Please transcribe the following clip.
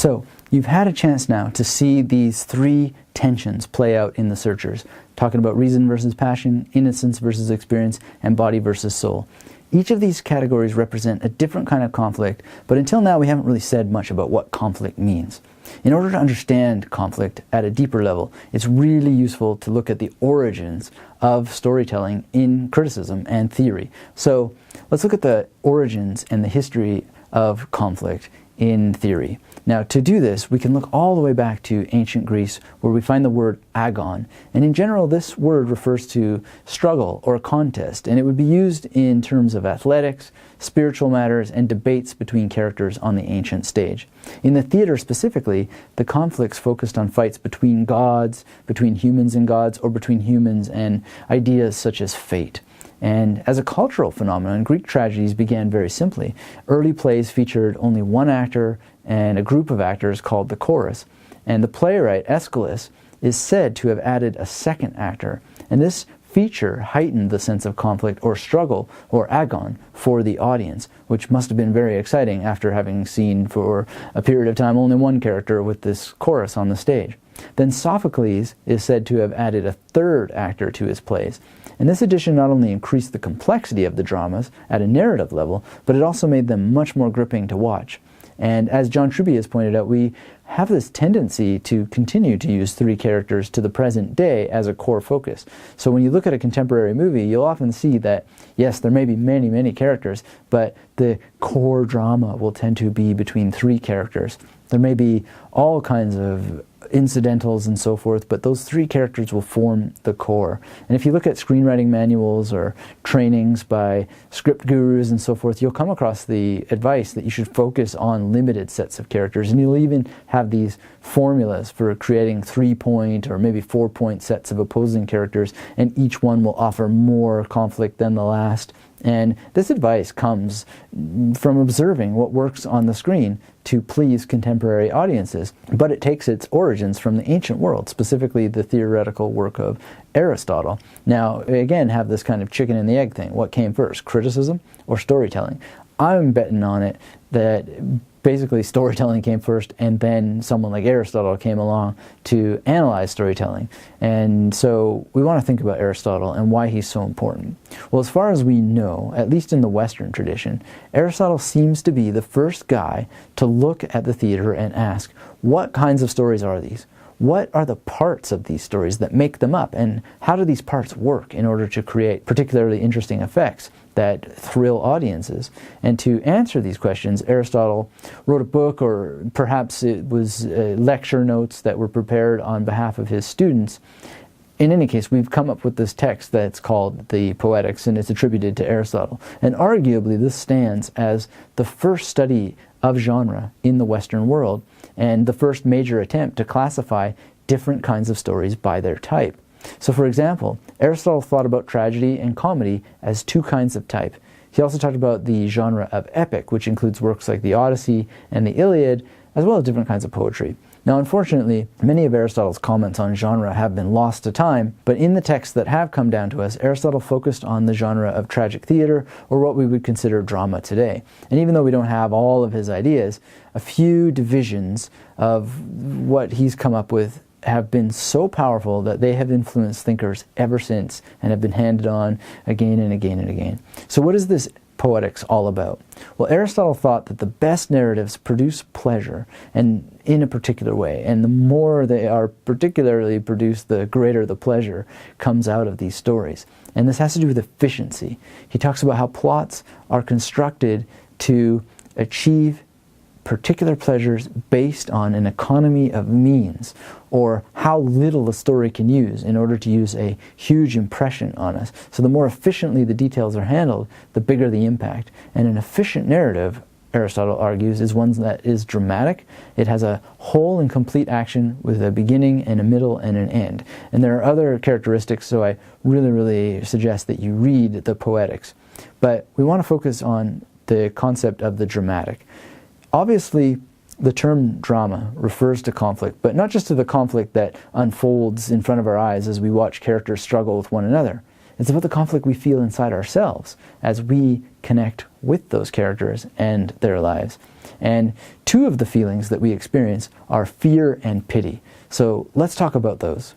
So, you've had a chance now to see these three tensions play out in the searchers, talking about reason versus passion, innocence versus experience, and body versus soul. Each of these categories represent a different kind of conflict, but until now we haven't really said much about what conflict means. In order to understand conflict at a deeper level, it's really useful to look at the origins of storytelling in criticism and theory. So let's look at the origins and the history of conflict in theory. Now, to do this, we can look all the way back to ancient Greece, where we find the word agon. And in general, this word refers to struggle or contest, and it would be used in terms of athletics, spiritual matters, and debates between characters on the ancient stage. In the theater specifically, the conflicts focused on fights between gods, between humans and gods, or between humans and ideas such as fate. And as a cultural phenomenon, Greek tragedies began very simply. Early plays featured only one actor and a group of actors called the chorus. And the playwright Aeschylus is said to have added a second actor. And this feature heightened the sense of conflict or struggle or agon for the audience, which must have been very exciting after having seen for a period of time only one character with this chorus on the stage. Then Sophocles is said to have added a third actor to his plays. And this addition not only increased the complexity of the dramas at a narrative level, but it also made them much more gripping to watch. And as John Truby has pointed out, we have this tendency to continue to use three characters to the present day as a core focus. So when you look at a contemporary movie, you'll often see that, yes, there may be many, many characters, but the core drama will tend to be between three characters. There may be all kinds of incidentals and so forth, but those three characters will form the core. And if you look at screenwriting manuals or trainings by script gurus and so forth, you'll come across the advice that you should focus on limited sets of characters, and you'll even have these formulas for creating 3-point or maybe 4-point sets of opposing characters, and each one will offer more conflict than the last. And this advice comes from observing what works on the screen to please contemporary audiences. But it takes its origins from the ancient world, specifically the theoretical work of Aristotle. Now, again, have this kind of chicken and the egg thing. What came first, criticism or storytelling? I'm betting on it that basically storytelling came first, and then someone like Aristotle came along to analyze storytelling. And so we want to think about Aristotle and why he's so important. Well, as far as we know, at least in the Western tradition, Aristotle seems to be the first guy to look at the theater and ask, what kinds of stories are these? What are the parts of these stories that make them up, and how do these parts work in order to create particularly interesting effects that thrill audiences? And to answer these questions, Aristotle wrote a book, or perhaps it was lecture notes that were prepared on behalf of his students. In any case, we've come up with this text that's called the Poetics, and it's attributed to Aristotle. And arguably this stands as the first study of genre in the Western world, and the first major attempt to classify different kinds of stories by their type. So for example, Aristotle thought about tragedy and comedy as two kinds of type. He also talked about the genre of epic, which includes works like the Odyssey and the Iliad, as well as different kinds of poetry. Now, unfortunately, many of Aristotle's comments on genre have been lost to time, but in the texts that have come down to us, Aristotle focused on the genre of tragic theater, or what we would consider drama today. And even though we don't have all of his ideas, a few divisions of what he's come up with have been so powerful that they have influenced thinkers ever since and have been handed on again and again and again. So what is this Poetics all about? Well, Aristotle thought that the best narratives produce pleasure, and in a particular way, and the more they are particularly produced, the greater the pleasure comes out of these stories. And this has to do with efficiency. He talks about how plots are constructed to achieve particular pleasures based on an economy of means, or how little a story can use in order to use a huge impression on us. So the more efficiently the details are handled, the bigger the impact. And an efficient narrative, Aristotle argues, is one that is dramatic. It has a whole and complete action with a beginning and a middle and an end. And there are other characteristics, so I really suggest that you read the Poetics. But we want to focus on the concept of the dramatic. Obviously, the term drama refers to conflict, but not just to the conflict that unfolds in front of our eyes as we watch characters struggle with one another. It's about the conflict we feel inside ourselves as we connect with those characters and their lives. And two of the feelings that we experience are fear and pity. So let's talk about those.